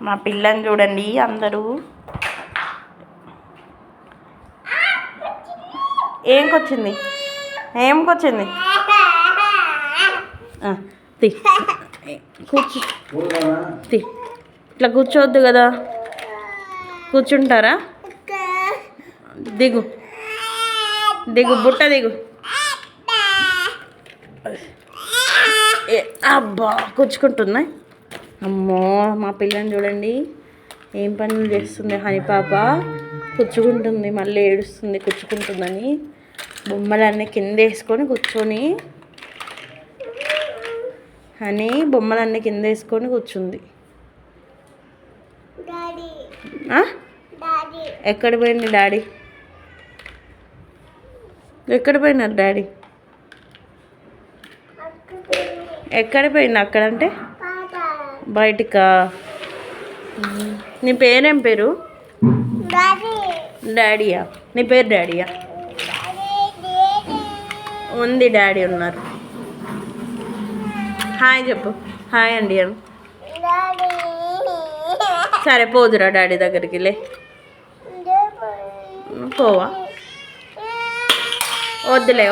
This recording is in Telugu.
మా పిల్లని చూడండి అందరూ. ఏంకొచ్చింది కూర్చో. ఇట్లా కూర్చోవద్దు కదా, కూర్చుంటారా? దిగు బుట్ట దిగు. అబ్బా కూర్చుకుంటున్నాయి. అమ్మో మా పిల్లని చూడండి ఏం పనులు చేస్తుంది. హనీ పాప కూర్చుకుంటుంది, మళ్ళీ ఏడుస్తుంది కూర్చుకుంటుందని. బొమ్మలన్నీ కింద వేసుకొని కూర్చొని, హనీ బొమ్మలన్నీ కింద వేసుకొని కూర్చుంది. ఎక్కడ పోయింది డాడీ? ఎక్కడ పోయినారు డాడీ? ఎక్కడ పోయింది? అక్కడంటే బయటికా? నీ పేరేం పేరు? డాడీయా? నీ పేరు డాడీయా? ఉంది, డాడీ ఉన్నారు. హాయ్ చెప్పు. హాయ్ అండి అను. సరే పోదురా డాడీ దగ్గరికి. లే పోవా? వద్దులే.